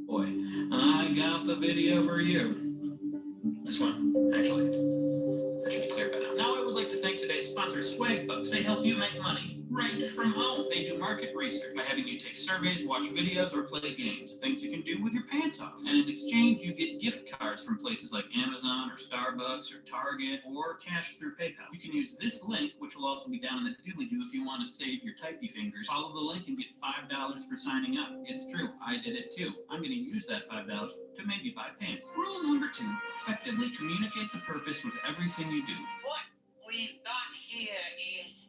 Boy, I got the video for you. This one, actually. That should be clear by now. Now I would like to thank today's sponsor, Swagbucks. They help you make money right from home. They do market research by having you take surveys, watch videos, or play games. Things you can do with your pants off. And in exchange, you get gift cards from places like Amazon or Starbucks or Target or cash through PayPal. You can use this link, which will also be down in the doobly-doo if you want to save your typey fingers. Follow the link and get $5 for signing up. It's true. I did it too. I'm going to use that $5 to maybe buy pants. Rule number 2, effectively communicate the purpose with everything you do. What we've got here is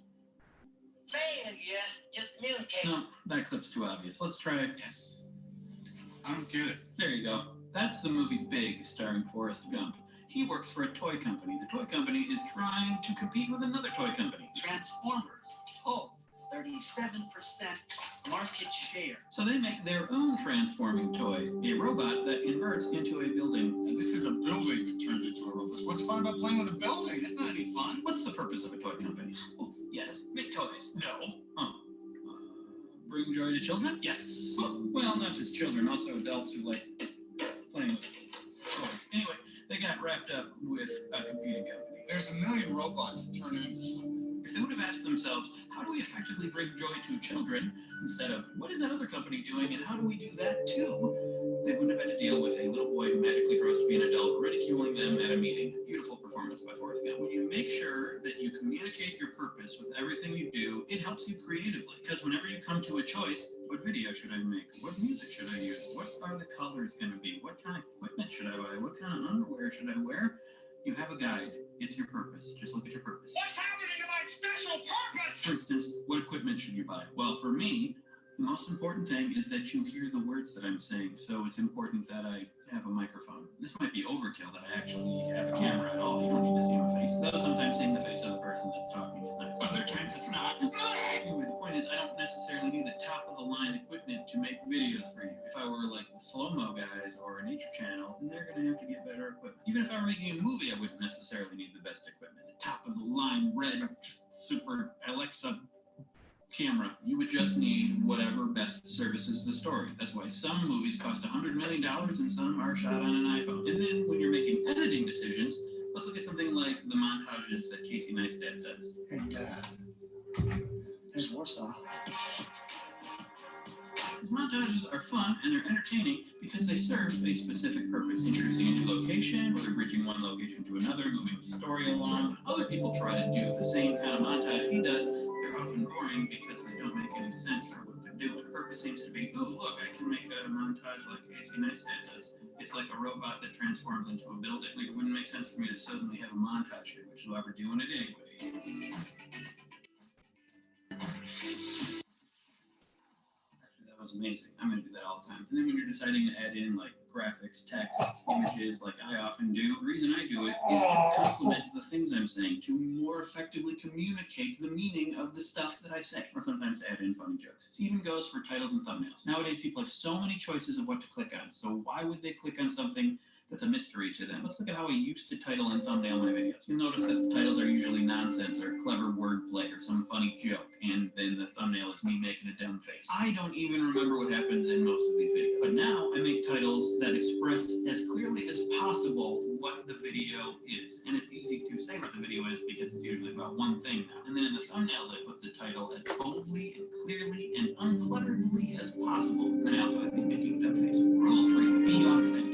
failure to communicate. No, that clip's too obvious. Let's try it. Yes. I don't get it. There you go. That's the movie Big, starring Forrest Gump. He works for a toy company. The toy company is trying to compete with another toy company. Transformers. Oh, 37% market share. So they make their own transforming toy, a robot that converts into a building. And this is a building that turned into a robot. What's fun about playing with a building? That's not any fun. What's the purpose of a toy company? Oh, yes, make toys. No. Oh. Bring joy to children? Yes. Well, not just children, also adults who like playing with toys. Anyway, they got wrapped up with a competing company. There's a million robots that turn into something. You're If they would have asked themselves, how do we effectively bring joy to children, instead of, what is that other company doing and how do we do that too, they wouldn't have had to deal with a little boy who magically grows to be an adult ridiculing them at a meeting. Beautiful performance by Forrest Gump. When you make sure that you communicate your purpose with everything you do, it helps you creatively. Because whenever you come to a choice, what video should I make? What music should I use? What are the colors going to be? What kind of equipment should I buy? What kind of underwear should I wear? You have a guide. It's your purpose. Just look at your purpose. What's happening to my special purpose? For instance, what equipment should you buy? Well, for me, the most important thing is that you hear the words that I'm saying, so it's important that I have a microphone. This might be overkill that I actually have a camera at all. You don't need to see my face. Though sometimes seeing the face of the person that's talking is nice. Other times it's not. Anyway, the point is I don't necessarily need the top-of-the-line equipment to make videos for you. If I were like the slow-mo guys or a nature channel, then they're going to have to get better equipment. Even if I were making a movie, I wouldn't necessarily need the best equipment. The top-of-the-line red super Alexa camera. You would just need whatever best services the story. That's why some movies cost $100 million and some are shot on an iPhone. And then when you're making editing decisions, let's look at something like the montages that Casey Neistat does. And there's Warsaw. These montages are fun and they're entertaining because they serve a specific purpose. Introducing a new location, or they're bridging one location to another, moving the story along. Other people try to do the same kind of montage he does. They're often boring because they don't make any sense for what they're doing. The purpose seems to be, ooh, look, I can make a montage like Casey Neistat does. It's like a robot that transforms into a building. Like, it wouldn't make sense for me to suddenly have a montage here, which is why we're doing it anyway. Was amazing. I'm going to do that all the time. And then when you're deciding to add in like graphics, text, images, like I often do, the reason I do it is to complement the things I'm saying, to more effectively communicate the meaning of the stuff that I say, or sometimes to add in funny jokes. This even goes for titles and thumbnails. Nowadays, people have so many choices of what to click on, so why would they click on something that's a mystery to them? Let's look at how I used to title and thumbnail my videos. You'll notice that the titles are usually nonsense or clever wordplay or some funny joke, and then the thumbnail is me making a dumb face. I don't even remember what happens in most of these videos, but now I make titles that express as clearly as possible what the video is, and it's easy to say what the video is because it's usually about one thing now. And then in the thumbnails, I put the title as boldly and clearly and unclutteredly as possible, and then I also have me making a dumb face. Rule 3, be authentic.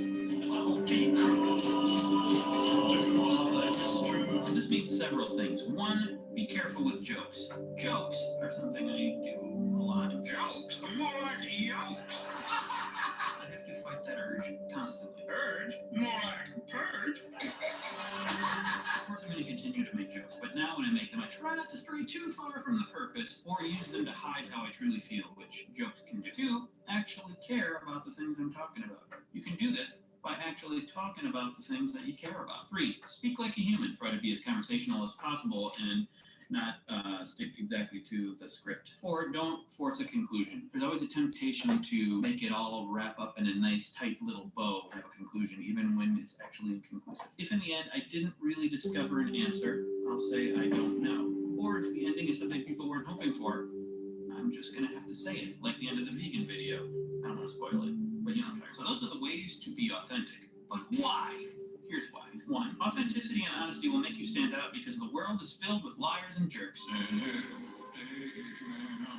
This means several things. One, be careful with jokes. Jokes are something I do a lot. Jokes are more like yokes. I have to fight that urge constantly. Urge? More like purge. Of course, I'm going to continue to make jokes, but now when I make them, I try not to stray too far from the purpose or use them to hide how I truly feel, which jokes can do. 2, actually care about the things I'm talking about. You can do this by actually talking about the things that you care about. 3, speak like a human. Try to be as conversational as possible and not stick exactly to the script. 4, don't force a conclusion. There's always a temptation to make it all wrap up in a nice, tight little bow and have a conclusion, even when it's actually inconclusive. If in the end I didn't really discover an answer, I'll say I don't know. Or if the ending is something people weren't hoping for, I'm just going to have to say it, like the end of the vegan video. I don't want to spoil it, but you know what I'm talking about. So those are the ways to be authentic. But why? Here's why. 1, authenticity and honesty will make you stand out because the world is filled with liars and jerks.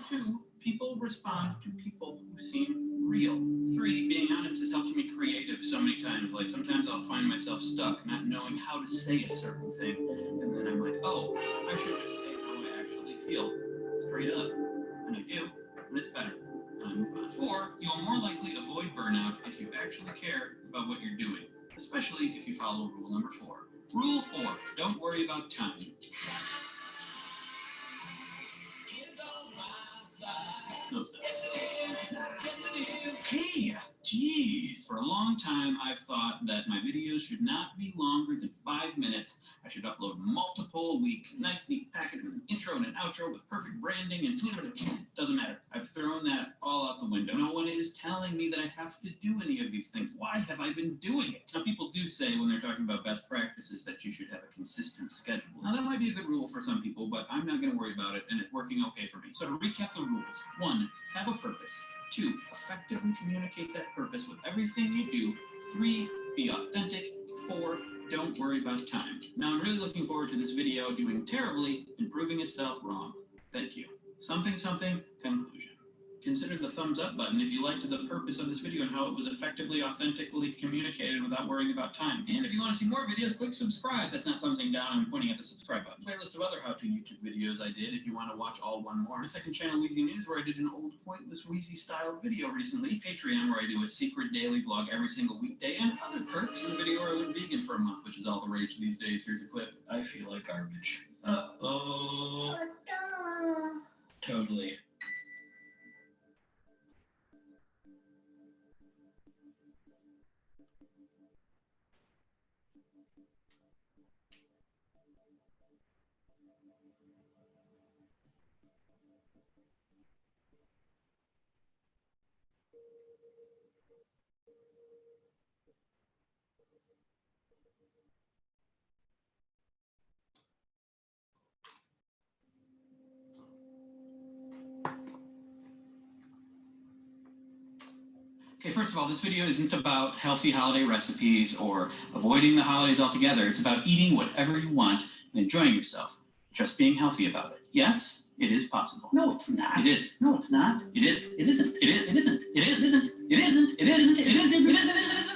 2, people respond to people who seem real. 3, being honest has helped me creative so many times. Like sometimes I'll find myself stuck, not knowing how to say a certain thing. And then I'm like, oh, I should just say how I actually feel, straight up. And I do, and it's better. And I move on. 4, you'll more likely avoid burnout if you actually care about what you're doing, especially if you follow rule number 4. Rule 4, don't worry about time. No stuff. Hey, geez. For a long time, I've thought that my videos should not be longer than 5 minutes. I should upload multiple a week, nice neat package with an intro and an outro with perfect branding and doesn't matter. I've thrown that all out the window. No one is telling me that I have to do any of these things. Why have I been doing it? Now, people do say when they're talking about best practices that you should have a consistent schedule. Now, that might be a good rule for some people, but I'm not going to worry about it, and it's working okay for me. So to recap the rules: 1, have a purpose. 2, effectively communicate that purpose with everything you do. 3, be authentic. 4, Don't worry about time. Now I'm really looking forward to this video doing terribly and proving itself wrong. Thank you. Something, conclusion. Consider the thumbs up button if you liked the purpose of this video and how it was effectively, authentically communicated without worrying about time. And if you want to see more videos, click subscribe. That's not thumbsing down, I'm pointing at the subscribe button. Playlist of other how-to YouTube videos I did if you want to watch all one more. My second channel, Wheezy News, where I did an old pointless Wheezy style video recently. Patreon, where I do a secret daily vlog every single weekday, and other perks. The video where I went vegan for a month, which is all the rage these days. Here's a clip. I feel like garbage. Uh-oh. Totally. Okay, first of all, this video isn't about healthy holiday recipes or avoiding the holidays altogether. It's about eating whatever you want and enjoying yourself. Just being healthy about it. Yes, it is possible. No, it's not. It is. No, it's not. It is. It isn't. It is. It isn't. It is. It isn't. It isn't. It isn't. It isn't. It isn't. It isn't. It isn't.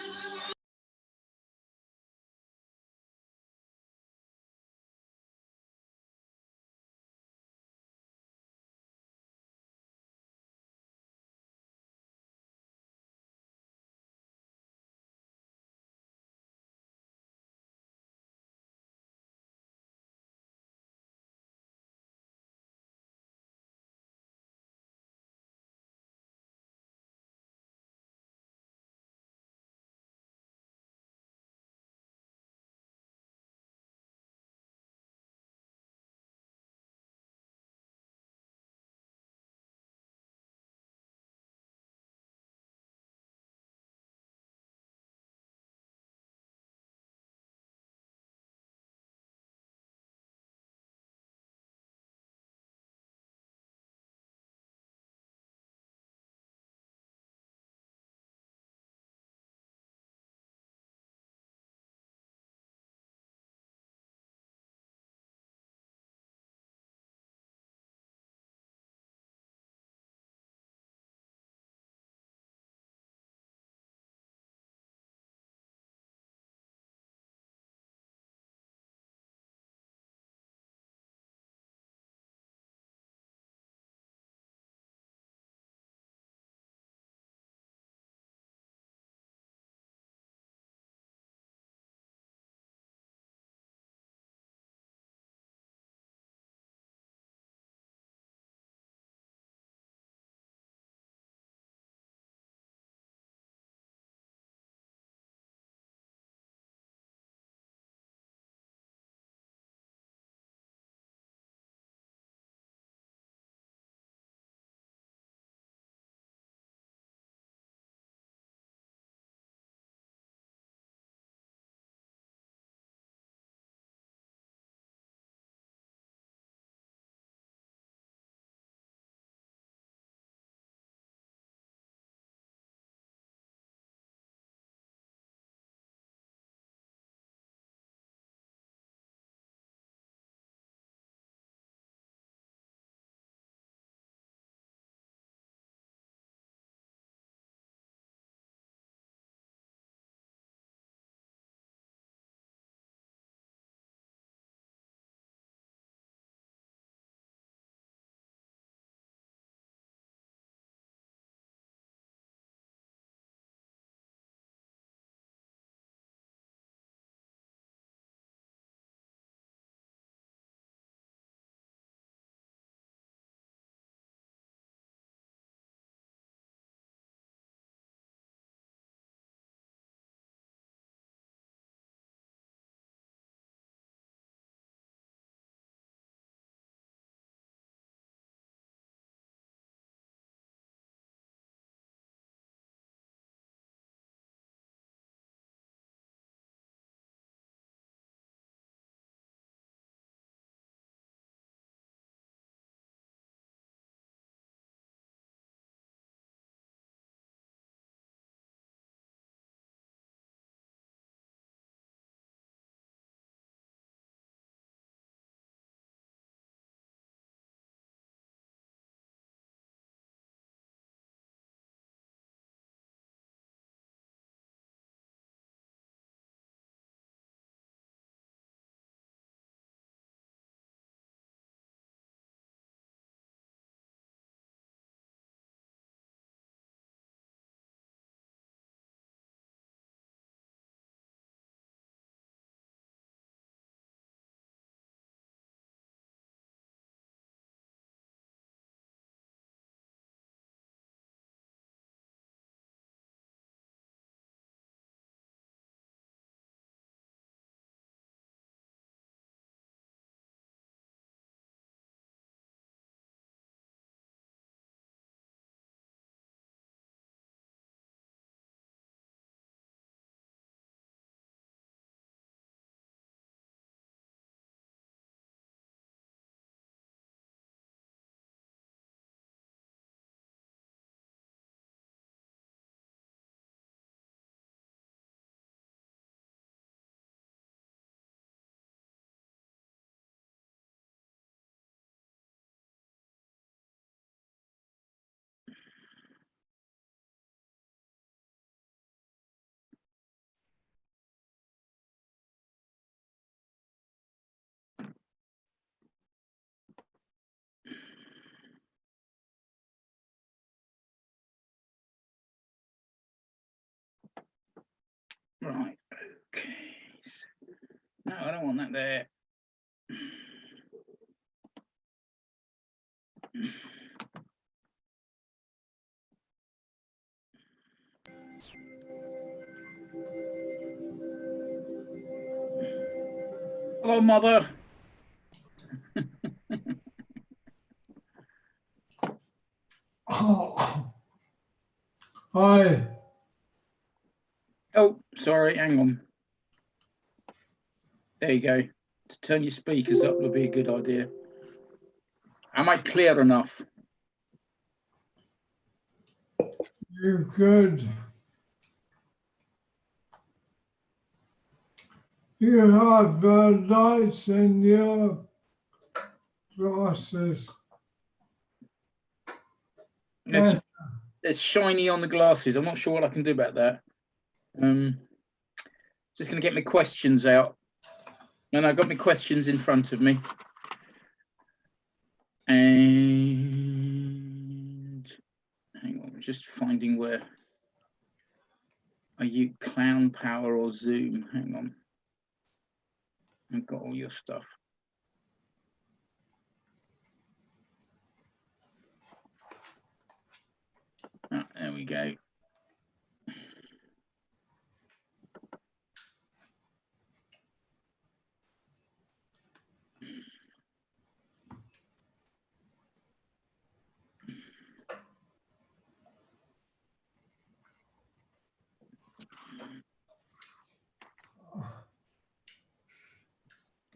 Right, okay. No, I don't want that there. Hello, Mother. Oh, hi. Oh, sorry, hang on. There you go. To turn your speakers up would be a good idea. Am I clear enough? You're good. You have lights in your glasses. There's shiny on the glasses. I'm not sure what I can do about that. Just going to get my questions out. And I've got my questions in front of me. And hang on, just finding where. Are you Clown Power or Zoom? Hang on. I've got all your stuff. Oh, there we go.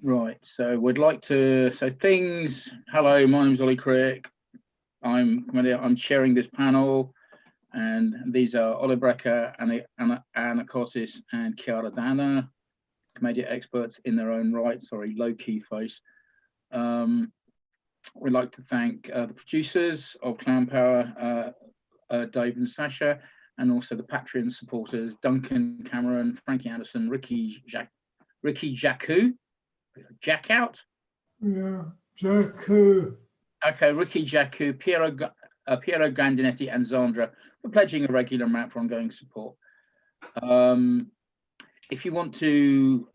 Right, so we'd like to, hello, my name is Ollie Crick. I'm sharing this panel, and these are Ollie Brecker, Anna Cossis, and Chiara Dana, comedian experts in their own right. Sorry, low-key face. We'd like to thank the producers of Clown Power, Dave and Sasha, and also the Patreon supporters, Duncan Cameron, Frankie Anderson, Ricky Jacku. Jack out? Yeah, Jacku. Okay, Ricky Jacku, Piero Grandinetti, and Zandra for pledging a regular amount for ongoing support. If you want to,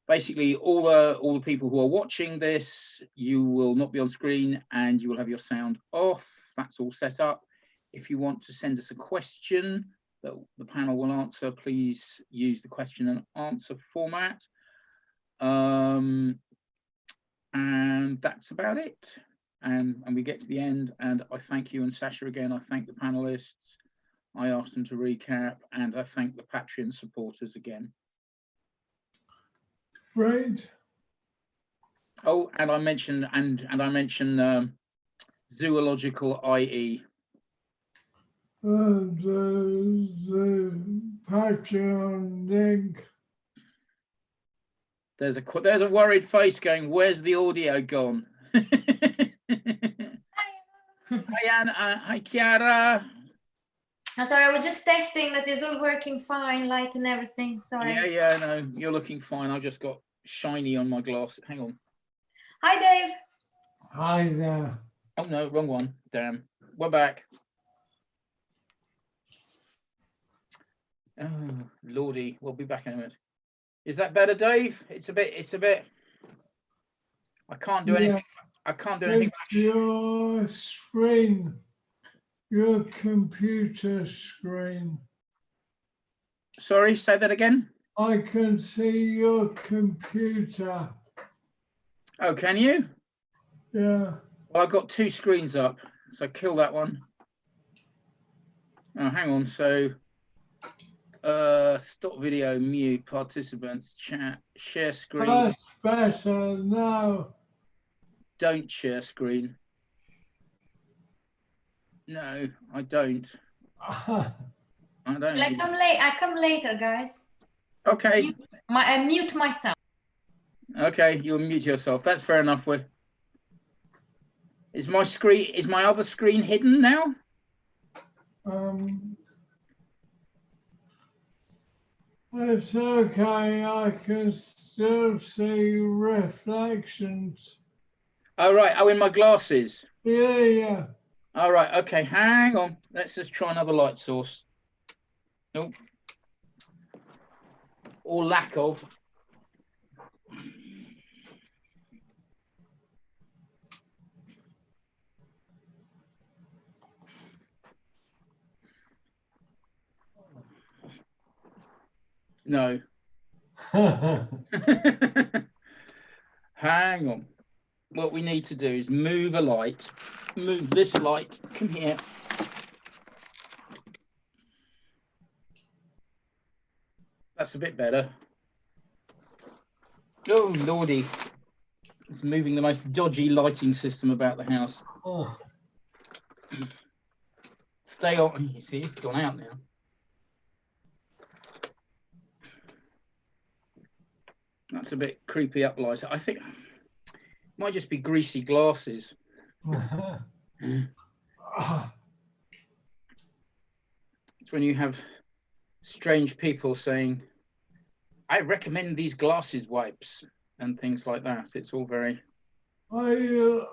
basically all the people who are watching this, you will not be on screen and you will have your sound off. That's all set up. If you want to send us a question that the panel will answer, please use the question and answer format. And that's about it. And we get to the end, and I thank you and Sasha again. I thank the panelists. I asked them to recap, and I thank the Patreon supporters again. Great. Oh, and I mentioned zoological IE. The Patreon link. There's a worried face going, where's the audio gone? Hi, Anna. Hi, Chiara. I'm sorry, I was just testing that it's all working fine, light and everything. Sorry. Yeah, no, you're looking fine. I just got shiny on my glass. Hang on. Hi, Dave. Hi there. Oh, no, wrong one. Damn. We're back. Oh, Lordy. We'll be back in a minute. Is that better, Dave? It's a bit. I can't do anything. I can't do anything. It's your screen, your computer screen. Sorry, say that again. I can see your computer. Oh, can you? Yeah. Well, I've got two screens up, so kill that one. Oh, hang on. So, stop video, mute, participants, chat, share screen. That's better now. Don't share screen. No, I don't. Shall I come late? I come later, guys. Okay. I mute myself. Okay, you'll mute yourself. That's fair enough. Is my other screen hidden now? It's okay. I can still see reflections. Oh, right. Oh, in my glasses. Yeah. All right. Okay. Hang on. Let's just try another light source. Nope. or lack of. No. Hang on. What we need to do is move a light. Move this light. Come here. That's a bit better. Oh, lordy. It's moving the most dodgy lighting system about the house. Oh, Stay on. You see, it's gone out now. That's a bit creepy up light. I think it might just be greasy glasses. It's when you have strange people saying, I recommend these glasses wipes and things like that. It's all very... are you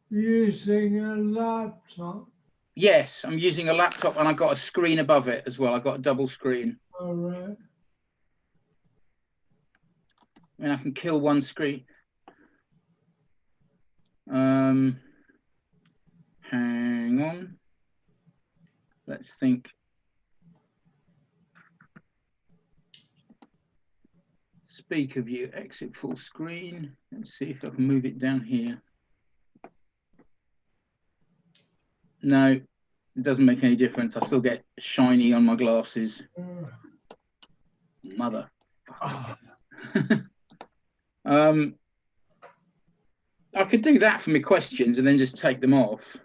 using a laptop? Yes, I'm using a laptop and I've got a screen above it as well. I've got a double screen. All right. I mean, I can kill one screen. Hang on. Let's think. Speaker view, exit full screen. Let's see if I can move it down here. No, it doesn't make any difference. I still get shiny on my glasses. Mother. I could do that for my questions and then just take them off.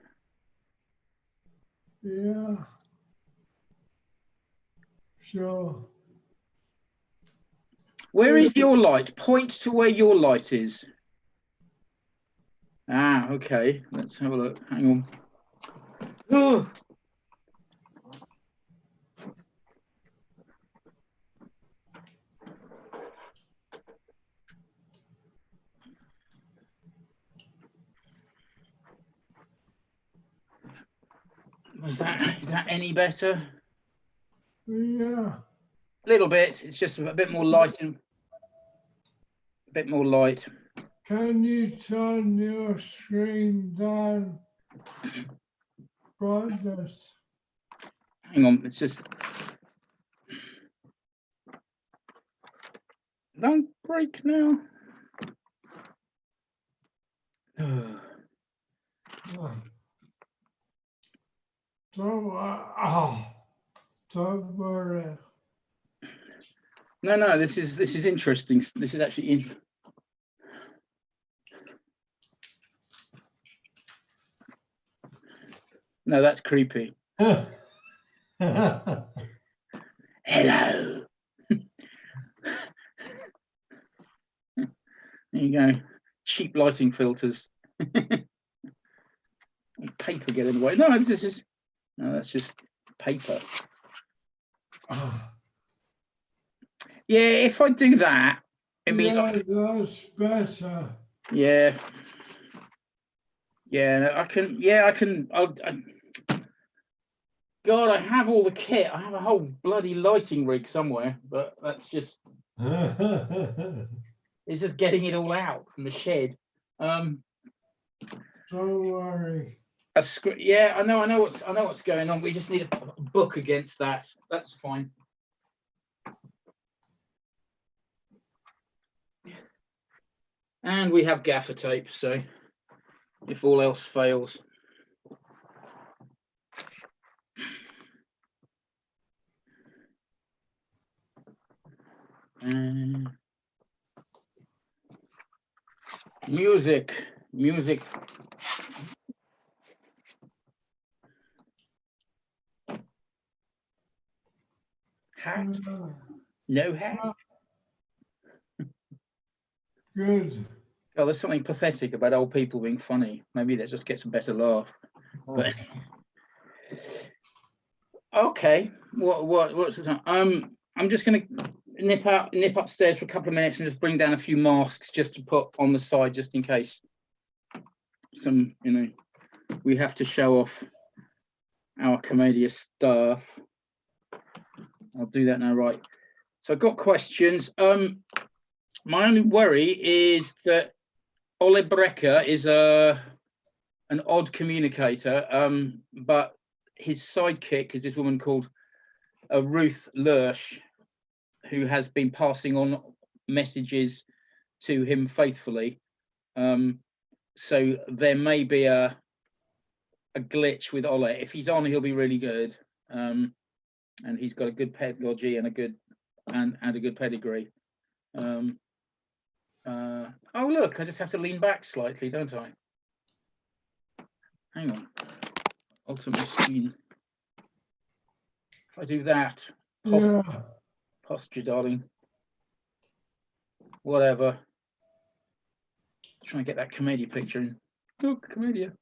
Yeah. Sure. Where is your light? Point to where your light is. Ah, okay. Let's have a look. Hang on. Oh. Is that any better? Yeah. A little bit. It's just a bit more light and a bit more light. Can you turn your screen down? Brightness. Hang on. It's just... Don't break now. Don't worry. No, this is interesting. This is actually interesting. No, that's creepy. Hello. There you go. Cheap lighting filters. Paper get in the way. No, that's just paper. Yeah, if I do that, it means that's better. yeah. Yeah, I can. Yeah, I can. God, I have all the kit. I have a whole bloody lighting rig somewhere, but that's just. It's just getting it all out from the shed. Don't worry. A script. Yeah, I know what's going on. We just need a book against that. That's fine. And we have gaffer tape, so if all else fails. Music. Hat? No hat? Good. Oh, there's something pathetic about old people being funny. Maybe that just gets a better laugh. But okay, what's the time? I'm just gonna nip upstairs for a couple of minutes and just bring down a few masks just to put on the side, just in case some, we have to show off our Commedia stuff. I'll do that now. Right, So I've got questions. My only worry is that Ole Brecker is an odd communicator, but his sidekick is this woman called Ruth Lurch, who has been passing on messages to him faithfully. So there may be a glitch with Ole. If he's on, he'll be really good, and he's got a good pedagogy and a good pedigree. Oh look, I just have to lean back slightly, don't I? Hang on. Ultimate screen. If I do that, posture, darling. Whatever. Try and get that commedia picture in. Look, commedia.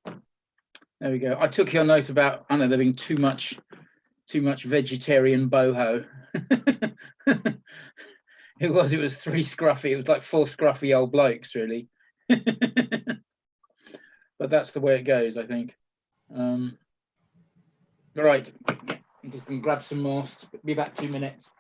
There we go. I took your note about, I know, there being too much vegetarian boho. It was 3 scruffy. It was like 4 scruffy old blokes, really. But that's the way it goes, I think. Right. I'm just going to grab some more. Be back 2 minutes.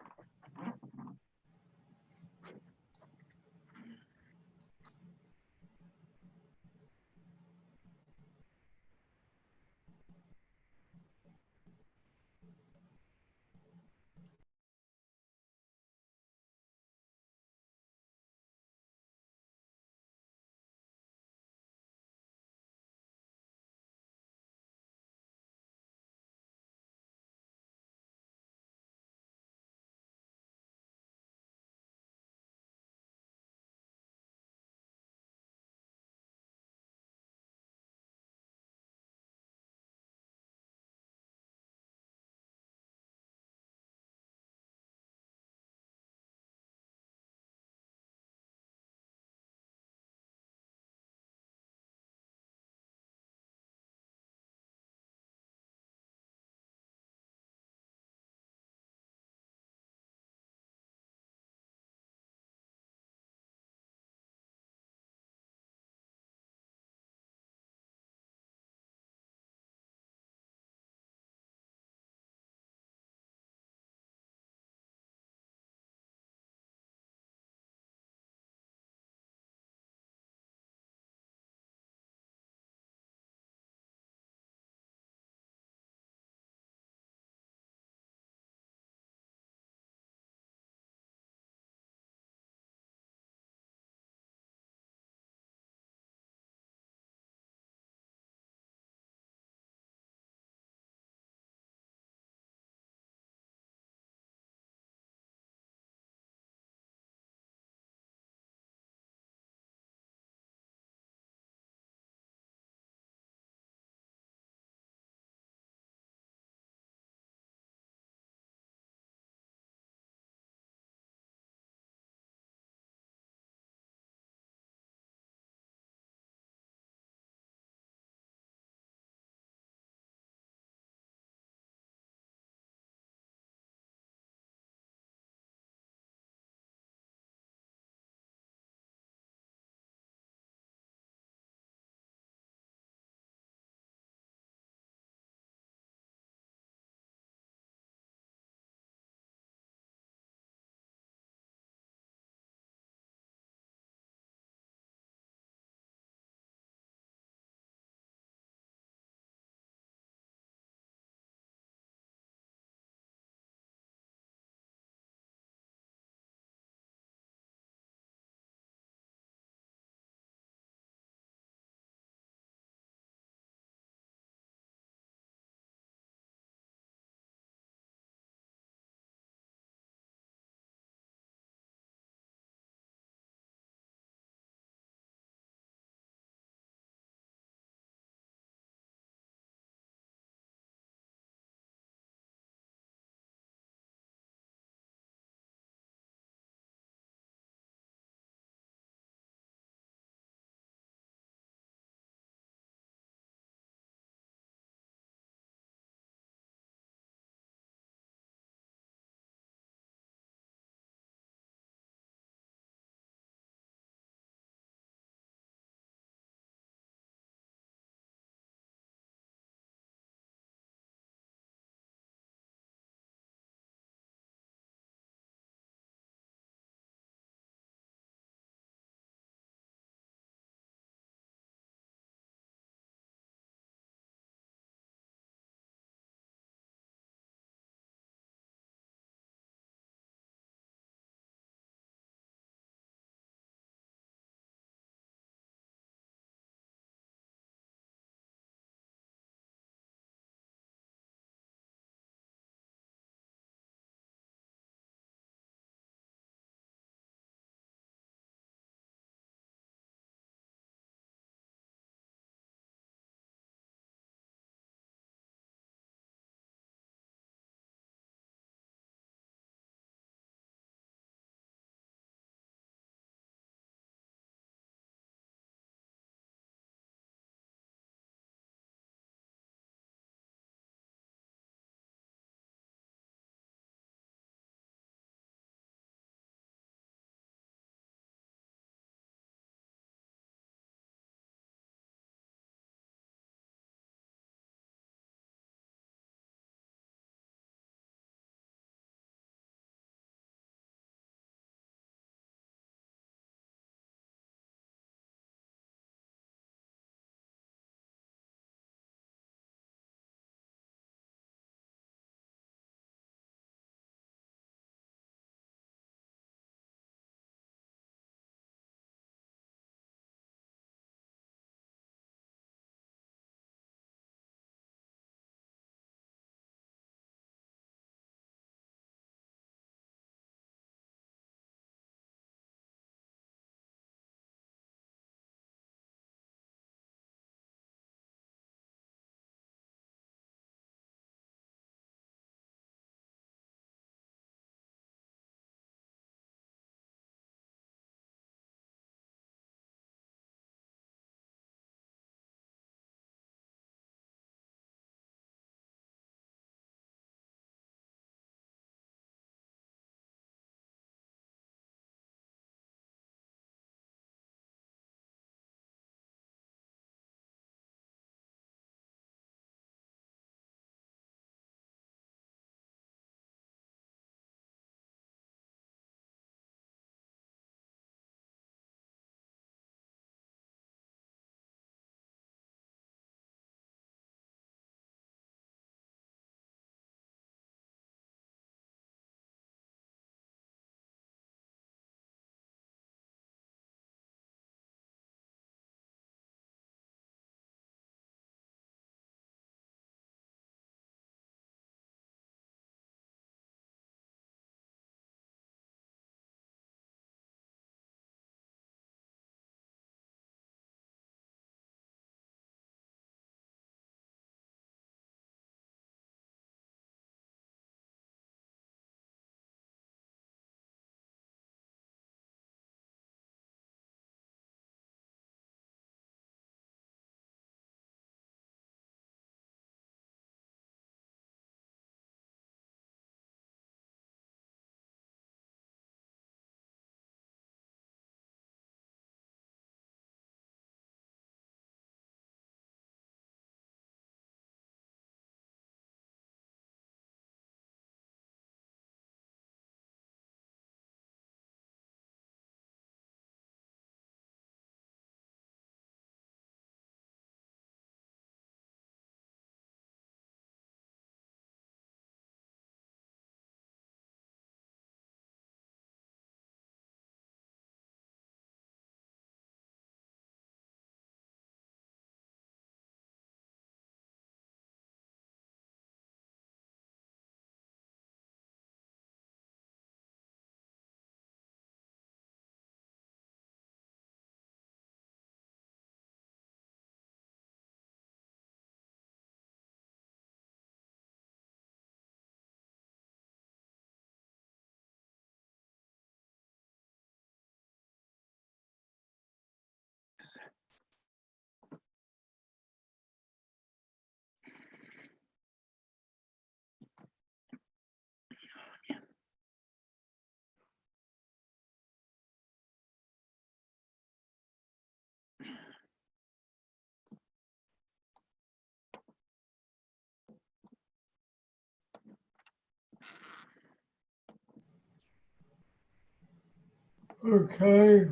Okay.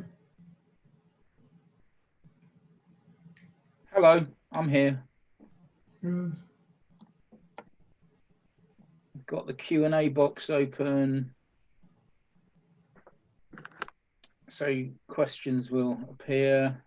Hello, I'm here. Good. I've got the Q&A box open. So questions will appear.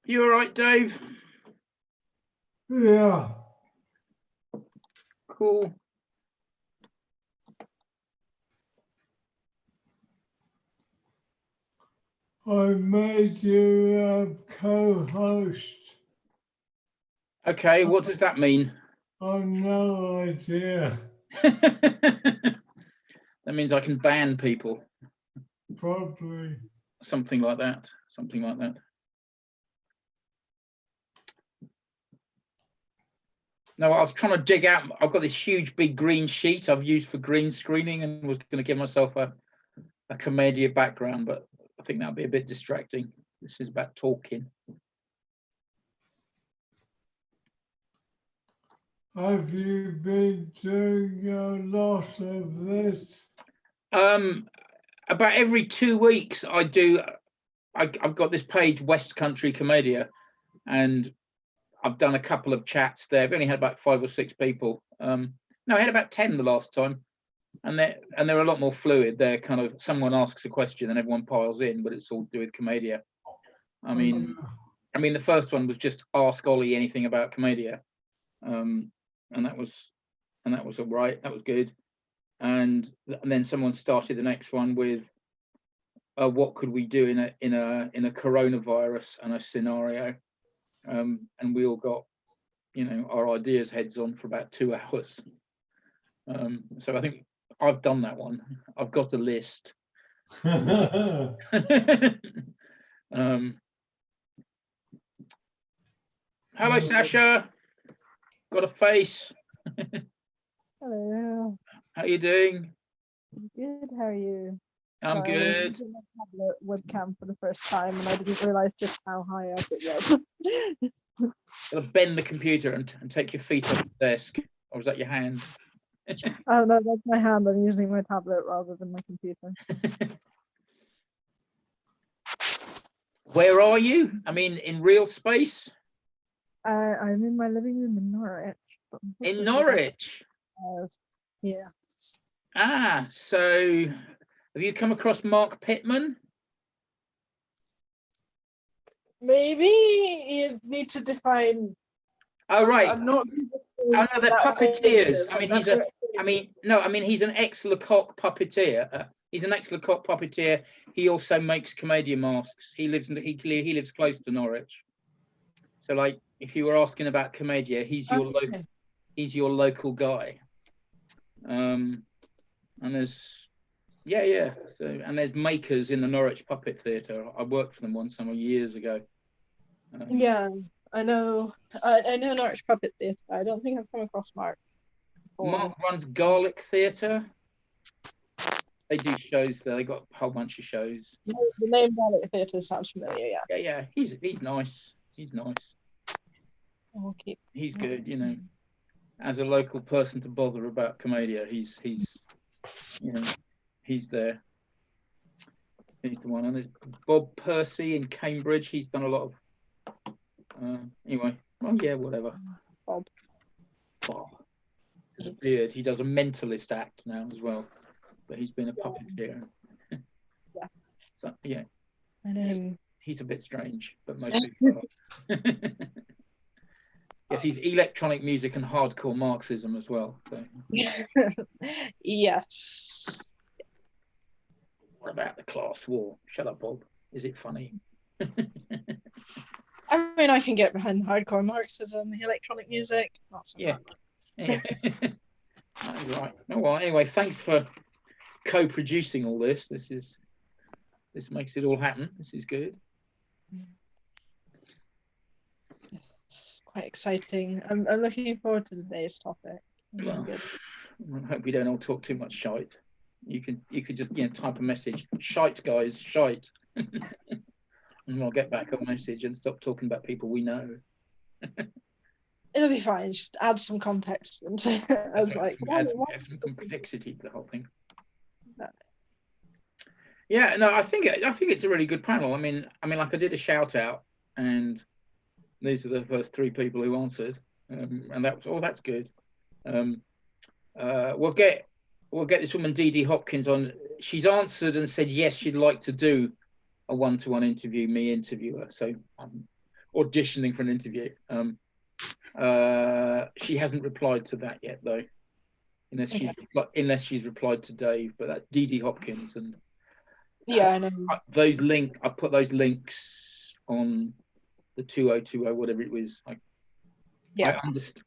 You all right, Dave? Yeah, Cool. I made you a co-host. Okay, what does that mean? I've no idea. That means I can ban people. Probably. Something like that. Something like that. No, I was trying to dig out. I've got this huge big green sheet I've used for green screening and was going to give myself a Commedia background, but I think that'll be a bit distracting. This is about talking. Have you been doing a lot of this? About every 2 weeks I do. I've got this page, West Country Commedia, and I've done a couple of chats there. I've only had about 5 or 6 people. No, I had about 10 the last time, and they're a lot more fluid. They're kind of, someone asks a question and everyone piles in, but it's all to do with Commedia. I mean, the first one was just ask Ollie anything about Commedia, and that was all right. That was good. And then someone started the next one with what could we do in a coronavirus and a scenario, and we all got, you know, our ideas heads on for about 2 hours. So I think I've done that one. I've got a list. Hello, Sasha. Got a face. Hello. How you doing? Good. How are you? I'm Sorry, I was good. using my tablet webcam for the first time, and I didn't realize just how high up it was. Gotta bend the computer and take your feet off the desk, or is that your hand? Oh no, that's my hand. I'm using my tablet rather than my computer. Where are you? I mean, in real space? I'm in my living room in Norwich. In Norwich? Yeah. Ah, so have you come across Mark Pittman? Maybe you need to define. Oh, right. I'm not. Oh no, they're puppeteers. I mean, he's an ex-Lecoq puppeteer. He's an ex-Lecoq puppeteer. He also makes Commedia masks. He lives close to Norwich. So, like, if you were asking about Commedia, he's your local guy. And there's Yeah. So, and there's makers in the Norwich Puppet Theatre. I worked for them one summer years ago. Yeah, I know. I know Norwich Puppet Theatre. I don't think I've come across Mark. Mark runs Garlic Theatre. They do shows there. They got a whole bunch of shows. The name Garlic Theatre sounds familiar. Yeah. Yeah. He's nice. He's nice. Okay. He's good. You know, as a local person to bother about Commedia, he's you know, he's there. He's the one. And there's Bob Percy in Cambridge. He's done a lot of. Anyway, well, yeah, whatever. Bob. There's a beard. He does a mentalist act now as well, but he's been a puppeteer. Yeah. So yeah. And he's a bit strange, but mostly. Yes, he's electronic music and hardcore Marxism as well. So. Yes. What about the class war? Shut up, Bob. Is it funny? I mean, I can get behind the hardcore Marxism, the electronic music. Not so Yeah. much. Right. Oh, well, anyway, thanks for co-producing all this. This makes it all happen. This is good. It's quite exciting. I'm looking forward to today's topic. Well, Good. I hope we don't all talk too much shite. You could just type a message, shite guys, shite, and I'll get back a message and stop talking about people we know. It'll be fine. Just add some context and say, I was like, add some complexity to the whole thing. Yeah, no, I think it's a really good panel. I mean, like I did a shout out, and these are the first 3 people who answered, and that's good. We'll get this woman Dee Dee Hopkins on. She's answered and said yes, she'd like to do a one-to-one interview, me interview her. So I'm auditioning for an interview. She hasn't replied to that yet, though, unless she's replied to Dave. But that's Dee Dee Hopkins, and yeah, I know. I put those links on the 2020, whatever it was. Yeah.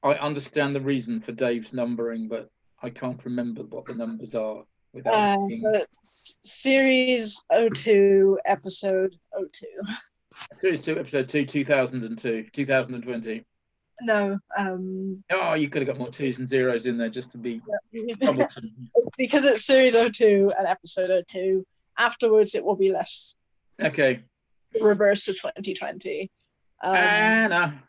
I understand the reason for Dave's numbering, but I can't remember what the numbers are. So it's series 02, episode 02. Series 2, episode 2, 2020. No. Oh, you could have got more 2s and 0s in there just to be troublesome. Because it's series 02 and episode 02. Afterwards, it will be less. Okay. Reverse of 2020. Anna.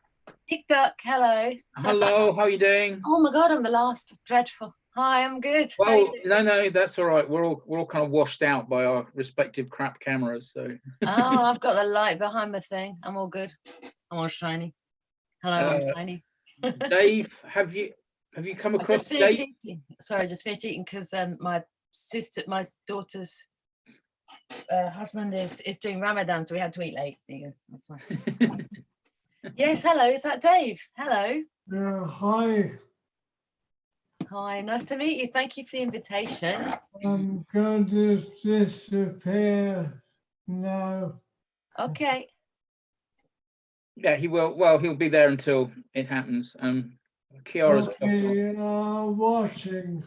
TikTok, hello. Hello, how are you doing? Oh my God, I'm the last. Dreadful. Hi, I'm good. Well, no, that's all right. We're all kind of washed out by our respective crap cameras, so. Oh, I've got the light behind my thing. I'm all good. I'm all shiny. Hello, I'm shiny. Dave, have you come across Dave? Sorry, I just finished eating because my daughter's husband is doing Ramadan, so we had to eat late. There you go. That's fine. Yes, hello. Is that Dave? Hello. Hi. Hi, nice to meet you. Thank you for the invitation. I'm going to disappear now. Okay. Yeah, he will. Well, he'll be there until it happens. Kiara's watching.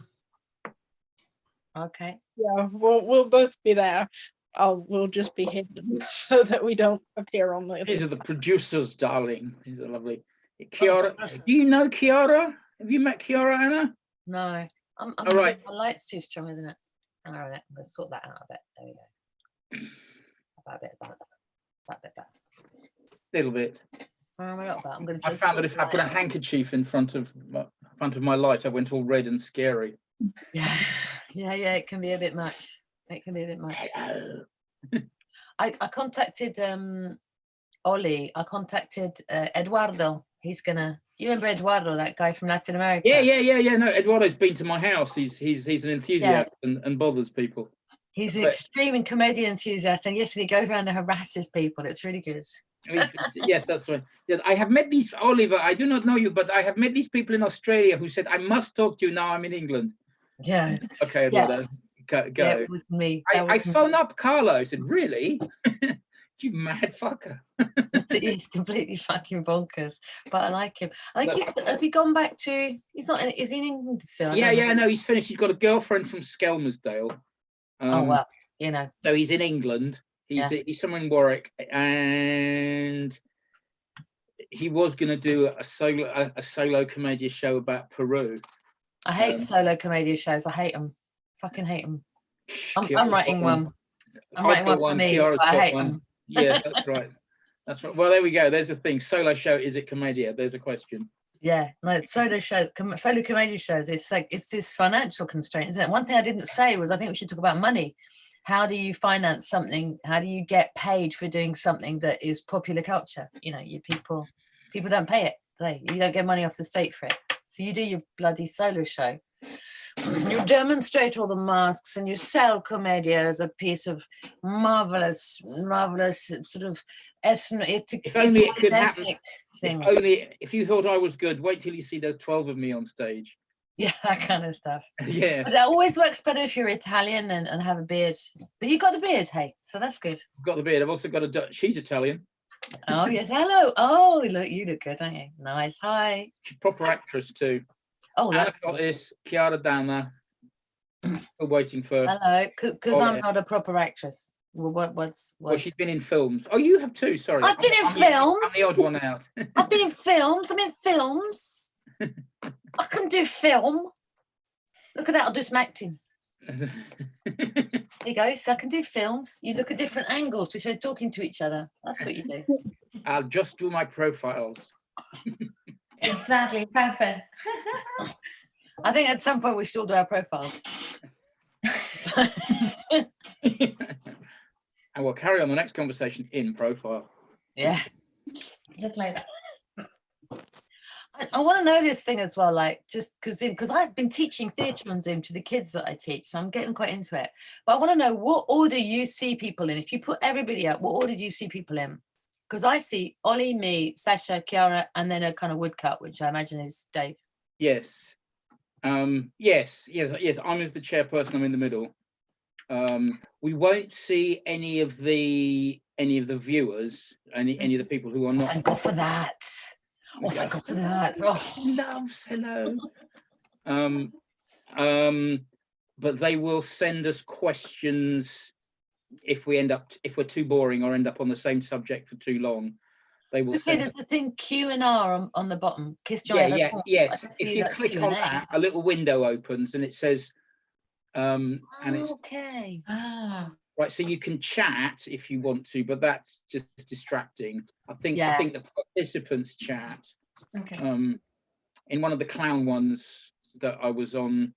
Okay. Yeah, we'll both be there. We'll just be hidden so that we don't appear on the. These are the producers, darling. These are lovely. Kiara, do you know Kiara? Have you met Kiara, Anna? No. I'm all right. My light's too strong, isn't it? All right, I'm going to sort that out a bit. There we go. About a bit bad. That bit bad. Little bit. I'm going to. I found that if I put a handkerchief in front of my light, I went all red and scary. Yeah. It can be a bit much. It can be a bit much. I contacted Ollie. I contacted Eduardo. He's gonna. You remember Eduardo, that guy from Latin America? Yeah. No, Eduardo's been to my house. He's an enthusiast and bothers people. He's an extreme comedian enthusiast, and yes, he goes around and harasses people. It's really good. Yes, that's right. Yes, I have met these, Oliver. I do not know you, but I have met these people in Australia who said I must talk to you now. I'm in England. Yeah. Okay, Eduardo. Go. Yeah, it was me. I phone up Carlo. I said, really? You mad fucker. He's completely fucking bonkers, but I like him. Has he gone back to? He's not. Is he in England still? Yeah. No, he's finished. He's got a girlfriend from Skelmersdale. Oh well, you know. So he's in England. He's somewhere in Warwick, and he was going to do a solo comedy show about Peru. I hate solo comedy shows. I hate them. Fucking hate them. I'm writing one. I'm writing one for me, but I hate them. Yeah, that's right. That's right. Well, there we go. There's a thing. Solo show, is it commedia? There's a question. Yeah, no, it's solo shows, solo comedy shows. It's like, it's this financial constraint, isn't it? One thing I didn't say was I think we should talk about money. How do you finance something? How do you get paid for doing something that is popular culture? You know, people don't pay it. You don't get money off the state for it. So you do your bloody solo show. You demonstrate all the masks and you sell commedia as a piece of marvelous sort of if only it could happen. Thing. If only, if you thought I was good, wait till you see there's 12 of me on stage. Yeah, that kind of stuff. Yeah. But that always works better if you're Italian and have a beard. But you got the beard, hey, so that's good. I've got the beard. I've also got she's Italian. Oh, yes. Hello. Oh, you look good, don't you? Nice. Hi. She's a proper actress too. Oh, that's got this. Chiara down there. Still waiting for. Hello, because I'm not a proper actress. Well, what's Well, she's been in films. Oh, you have too. Sorry. I've been in films. I'm the odd one out. I've been in films. I'm in films. I can do film. Look at that. I'll do some acting. There you go. So I can do films. You look at different angles to show talking to each other. That's what you do. I'll just do my profiles. Exactly. Perfect. I think at some point we should all do our profiles. And we'll carry on the next conversation in profile. Yeah. Just like that. I want to know this thing as well, like, just because I've been teaching theatre on Zoom to the kids that I teach, so I'm getting quite into it. But I want to know what order you see people in. If you put everybody up, what order do you see people in? Because I see Ollie, me, Sasha, Chiara, and then a kind of woodcut, which I imagine is Dave. Yes. Yes. I'm as the chairperson. I'm in the middle. We won't see any of the viewers, any of the people who are not. Thank God for that. Oh, thank God for that. Oh. Loves, hello. But they will send us questions if we're too boring or end up on the same subject for too long. They will. Okay, there's the thing Q and R on the bottom. Kiss Joy. Yes. If you click on that, a little window opens and it says. And it's okay. Right, so you can chat if you want to, but that's just distracting. I think the participants chat. Okay. In one of the clown ones that I was on,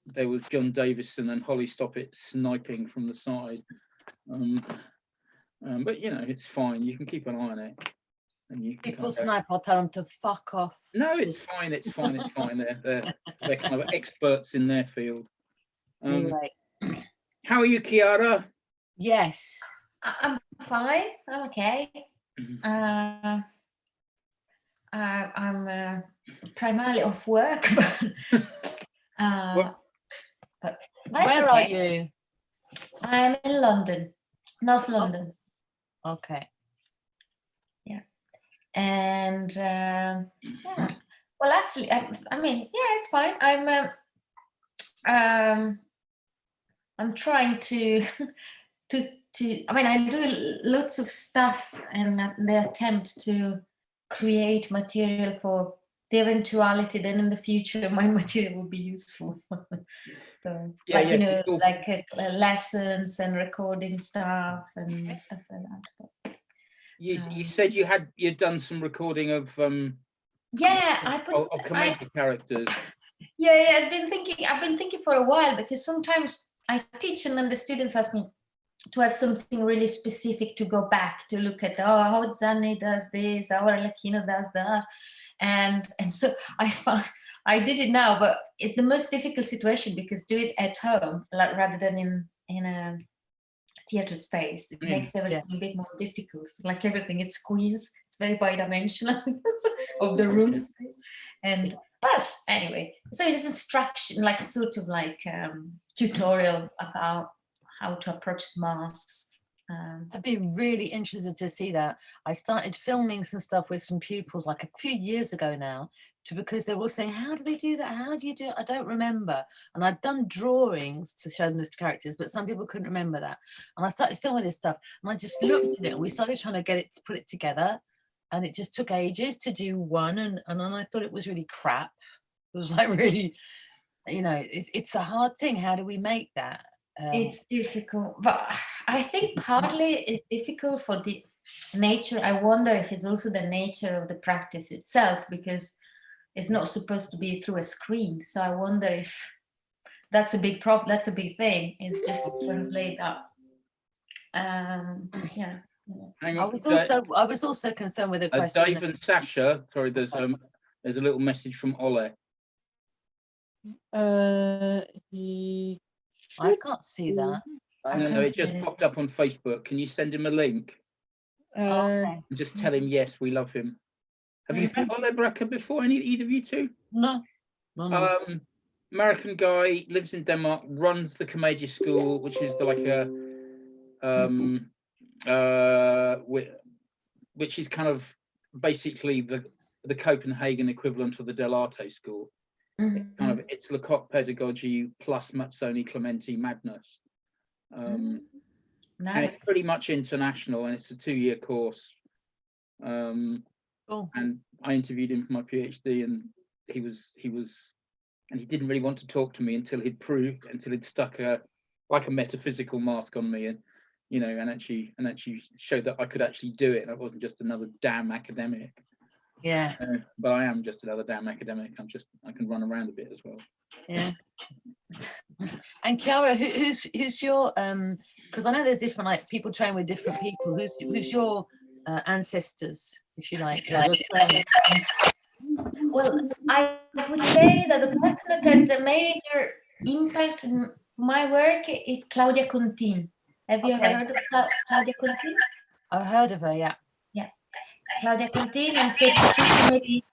there was John Davison and Holly Stoppett sniping from the side. But you know, it's fine. You can keep an eye on it. And you can people snipe. I'll tell them to fuck off. No, it's fine. It's fine. It's fine. They're kind of experts in their field. Anyway. How are you, Chiara? Yes. I'm fine. I'm okay. I'm primarily off work. But where are you? I'm in London, North London. Okay. Yeah. And well, actually, I mean, yeah, it's fine. I'm trying to I mean, I do lots of stuff and the attempt to create material for the eventuality then in the future my material will be useful. So lessons and recording stuff and stuff like that. You said you'd done some recording of comedy characters. Yeah, I've been thinking for a while, because sometimes I teach and then the students ask me to have something really specific to go back to look at, how Zanni does this, how Arlecchino does that. And so I did it now, but it's the most difficult situation because do it at home rather than in a theater space. It makes everything a bit more difficult. Like everything is squeezed. It's very bidimensional of the room space. But anyway, so it's instruction, like sort of like tutorial about how to approach masks I'd be really interested to see that. I started filming some stuff with some pupils like a few years ago now, because they were all saying, how do they do that? How do you do it? I don't remember. And I'd done drawings to show them as characters, but some people couldn't remember that. And I started filming this stuff, and I just looked at it, and we started trying to put it together. And it just took ages to do one. And then I thought it was really crap. It was like really, you know, it's a hard thing. How do we make that? It's difficult, but I think partly it's difficult for the nature. I wonder if it's also the nature of the practice itself, because it's not supposed to be through a screen. So I wonder if that's a big problem. That's a big thing. It's just translate that. Yeah. I was also concerned with a question. Dave and Sasha, sorry, there's a little message from Ole. I can't see that. No, it just popped up on Facebook. Can you send him a link? Okay. And just tell him, yes, we love him. Have you met Ole Brecker before, either of you two? No. American guy, lives in Denmark, runs the Commedia School, which is which is kind of basically the Copenhagen equivalent of the Del Arte School. It's Lecoq pedagogy plus Mazzoni Clementi madness. Nice. And it's pretty much international, and it's a 2-year course. And I interviewed him for my PhD, and he didn't really want to talk to me until he'd stuck a metaphysical mask on me, and and actually showed that I could actually do it, and I wasn't just another damn academic. Yeah. But I am just another damn academic. I can run around a bit as well. Yeah. And Chiara, who's your because I know there's different, like, people train with different people. Who's your ancestors, if you like? Well, I would say that the person that had the major impact in my work is Claudia Contin. Have you ever heard of Claudia Contin? I've heard of her, yeah. Yeah. Claudia Contin and Ferruccio, maybe.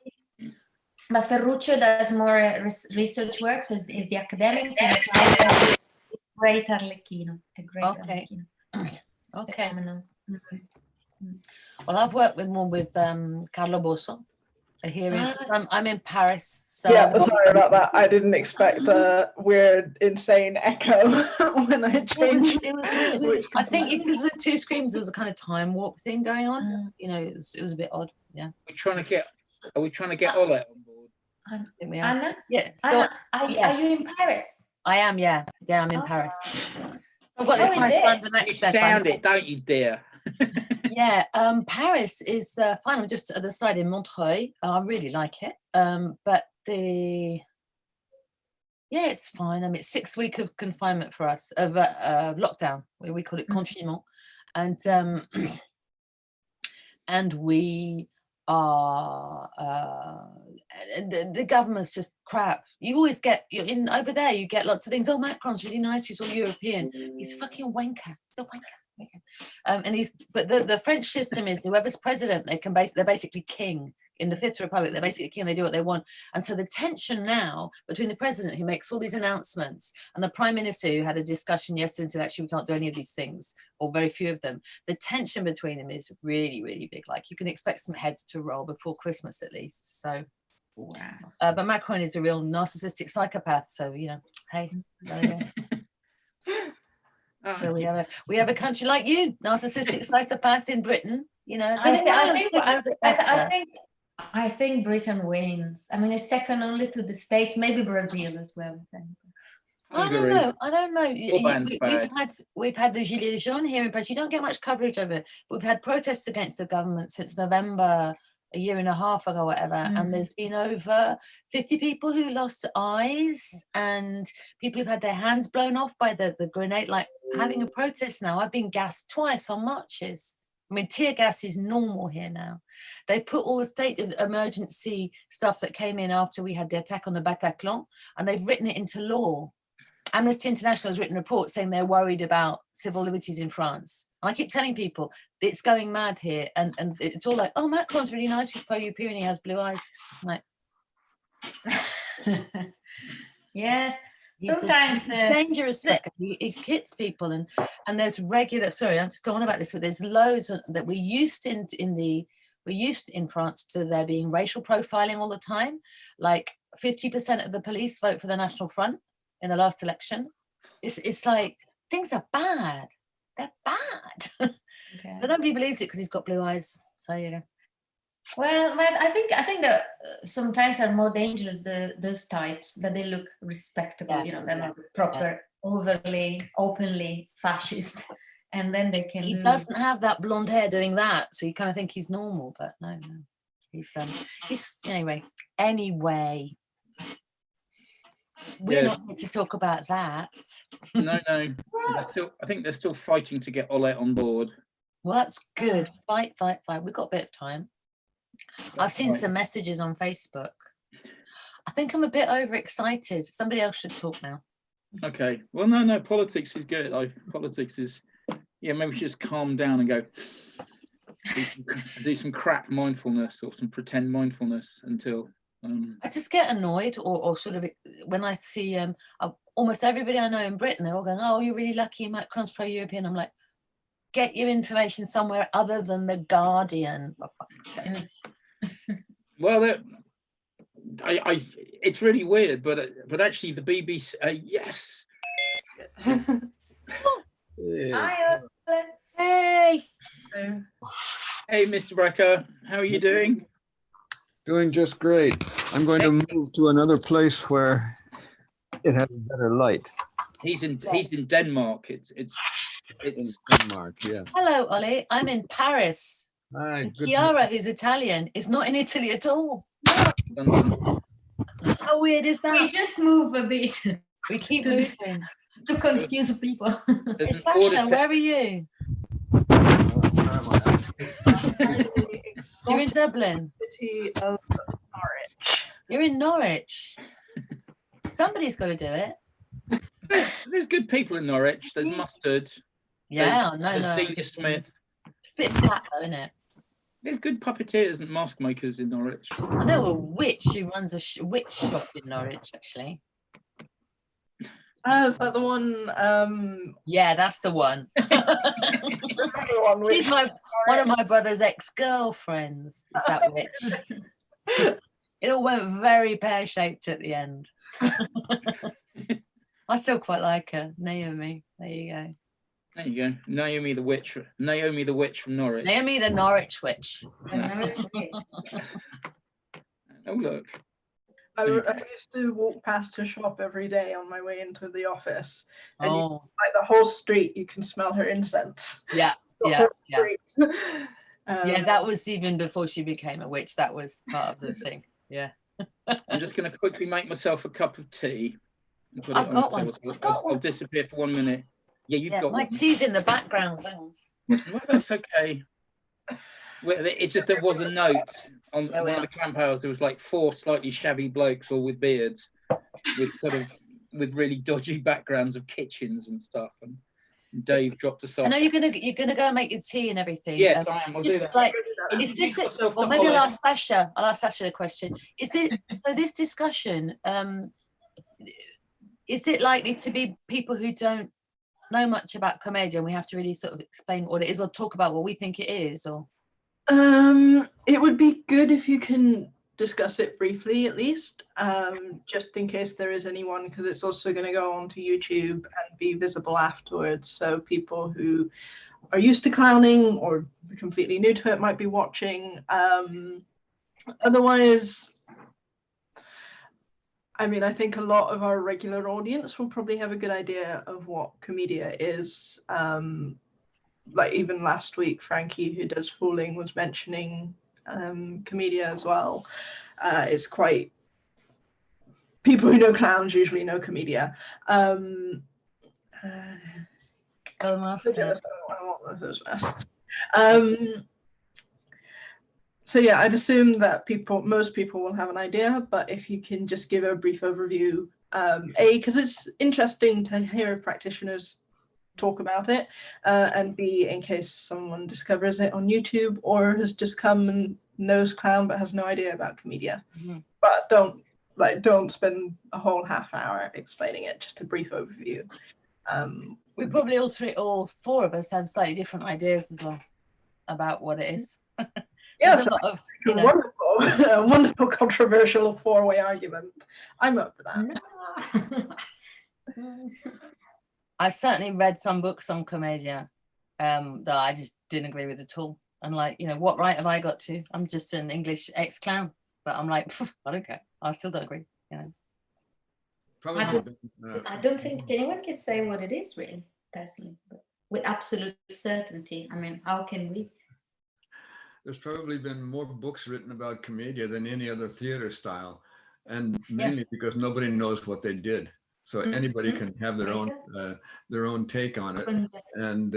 But Ferruccio does more research works as the academic, and Claudia is a great Arlecchino. Arlecchino. Okay. Mm-hmm. Well, I've worked with Carlo Bosso here. I'm in Paris. So yeah, sorry about that. I didn't expect the weird, insane echo when I changed. It was weird. I think because of the two screens, there was a kind of time warp thing going on. It was a bit odd. Yeah. Are we trying to get Ole on board? I think we are. Anna? Yeah. So are you in Paris? I am. Yeah. Yeah, I'm in Paris. I've got this nice London accent. You sound it, don't you, dear? Yeah, Paris is fine. I'm just at the side in Montreuil. I really like it. But it's fine. I mean, it's 6 weeks of confinement for us, of lockdown. We call it confinement, and we are the government's just crap. You always get over there. You get lots of things. Oh, Macron's really nice. He's all European. He's a fucking wanker. He's a wanker. But the French system is whoever's president, they're basically king. In the Fifth Republic, they're basically king. They do what they want. And so the tension now between the president, who makes all these announcements, and the prime minister, who had a discussion yesterday and said, actually, we can't do any of these things, or very few of them. The tension between them is really, really big. Like, you can expect some heads to roll before Christmas at least. So, wow. But Macron is a real narcissistic psychopath. So, hey. So we have a country like you, narcissistic psychopath in Britain. I think Britain wins. I mean, it's second only to the States, maybe Brazil as well. I don't know. We've had the Gilets jaunes here in Paris. You don't get much coverage of it. We've had protests against the government since November, a year and a half ago, whatever. And there's been over 50 people who lost eyes, and people who've had their hands blown off by the grenade. Like, having a protest now. I've been gassed twice on marches. I mean, tear gas is normal here now. They put all the state of emergency stuff that came in after we had the attack on the Bataclan, and they've written it into law. Amnesty International has written a report saying they're worried about civil liberties in France. And I keep telling people it's going mad here, and it's all like, oh, Macron's really nice, he's pro-European, he has blue eyes. I'm like, yes, Sometimes he's a dangerous stick. He hits people, and there's regular. Sorry, I'm just going on about this, but there's loads that we used in France to there being racial profiling all the time. Like 50% of the police vote for the National Front in the last election. It's like things are bad. They're bad. okay. But nobody believes it because he's got blue eyes. So you know. Well, I think that sometimes are more dangerous those types that they look respectable, you know, they're not proper, overly, openly fascist, and then they can. He doesn't have that blonde hair doing that, so you kind of think he's normal, but no, he's anyway. Anyway, we're not here to talk about that. No. I think they're still fighting to get Olet on board. Well, that's good. Fight. We've got a bit of time. I've seen some messages on Facebook. I think I'm a bit overexcited. Somebody else should talk now. Okay. Well, no. Politics is good. Politics is, maybe we should just calm down and go do some crap mindfulness or some pretend mindfulness until. I just get annoyed, or sort of when I see almost everybody I know in Britain, they're all going, "Oh, you're really lucky, Macron's pro-European." I'm like, get your information somewhere other than the Guardian. Well, it's really weird, but actually the BBC, yes. Hi, Hey, Mr. Brecker, how are you doing? Doing just great. I'm going to move to another place where it has better light. He's in Denmark. It's In Denmark, yeah. hello, Ollie. I'm in Paris. Hi, And good to Chiara, who's Italian, is not in Italy at all. How weird is we that? just move a bit We keep moving. to confuse people. Hey, Sasha, where are you? You're in Dublin. City of Norwich. You're in Norwich. Somebody's got to do it. There's good people in Norwich. There's Mustard. Yeah, There's no. Delia Smith. It's a bit flat though, isn't it? There's good puppeteers and mask makers in Norwich. I know a witch who runs a witch shop in Norwich, actually. Is that the one? Yeah, that's the one. She's She's one of my brother's ex-girlfriends. Is that witch? It all went very pear-shaped at the end. I still quite like her, Naomi. There you go. There you go. Naomi the witch from Norwich. Naomi the Norwich witch. Oh look. I used to walk past her shop every day on my way into the office, and like the whole street, you can smell her incense. Yeah. Yeah. That was even before she became a witch. That was part of the thing. Yeah. I'm just going to quickly make myself a cup of tea. I've got one. I'll disappear for 1 minute. Yeah, you've got my one. tea's in the background. Well, that's okay. Well, it's just there was a note on one of the camp hours. There was like 4 slightly shabby blokes, all with beards, with really dodgy backgrounds of kitchens and stuff. And Dave dropped us off. I know you're gonna go and make your tea and everything. Yes, I am. I'll do that. Like, is this it? Or maybe I'll ask Sasha. I'll ask Sasha the question. Is it so? This discussion, is it likely to be people who don't know much about Commedia, and we have to really sort of explain what it is, or talk about what we think it is, or? It would be good if you can discuss it briefly, at least, just in case there is anyone, because it's also going to go onto YouTube and be visible afterwards. So people who are used to clowning or completely new to it might be watching. Otherwise, I mean, I think a lot of our regular audience will probably have a good idea of what Commedia is. Like even last week, Frankie, who does Fooling, was mentioning Commedia as well. It's quite, people who know clowns usually know Commedia. Oh, master. I want those masks. So yeah, I'd assume that most people will have an idea, but if you can just give a brief overview, because it's interesting to hear practitioners talk about it, and B, in case someone discovers it on YouTube or has just come and knows clown but has no idea about Commedia. But don't like don't spend a whole half hour explaining it, just a brief overview. We probably all four of us have slightly different ideas as well about what it is. Yes, a lot of, a wonderful, a wonderful controversial four-way argument. I'm up for that. I certainly read some books on Commedia that I just didn't agree with at all. I'm like, you know, what right have I got to? I'm just an English ex-clown, but I'm like, I don't care. I still don't agree. You know. Probably. I don't think anyone can say what it is, really, personally, but with absolute certainty. I mean, how can we? There's probably been more books written about Commedia than any other theater style, and mainly because nobody knows what they did. So anybody can have their own take on it, and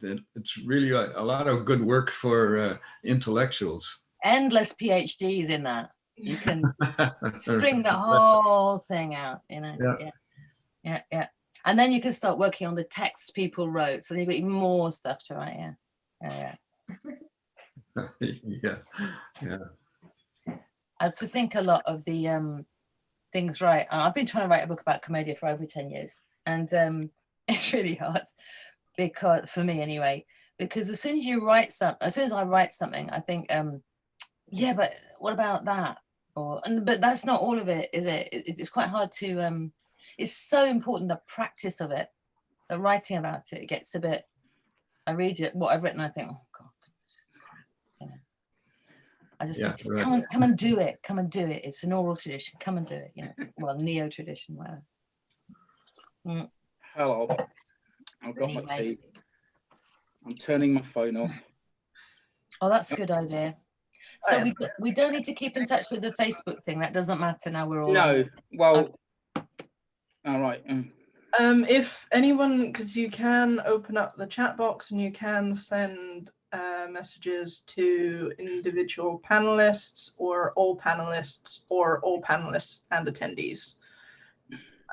it's really a lot of good work for intellectuals. Endless PhDs in that. You can string the whole thing out, you know. Yeah. And then you can start working on the texts people wrote, so you've got even more stuff to write. Yeah. I also think a lot of the things right. I've been trying to write a book about Commedia for over 10 years, and it's really hard because, for me anyway, because as soon as I write something, I think, yeah, but what about that? But that's not all of it, is it? It's quite hard to. It's so important, the practice of it, the writing about it. It gets a bit. I read what I've written, I think, oh God, it's just crap. You know. I just think, right. come and do it. Come and do it. It's an oral tradition. Come and do it. You know, well, neo tradition, whatever. Hello. I've got my tea. I'm turning my phone off. Oh, that's a good idea. So we don't need to keep in touch with the Facebook thing. That doesn't matter now. We're all no. Well, all right. If anyone, because you can open up the chat box and you can send messages to individual panelists or all panelists and attendees.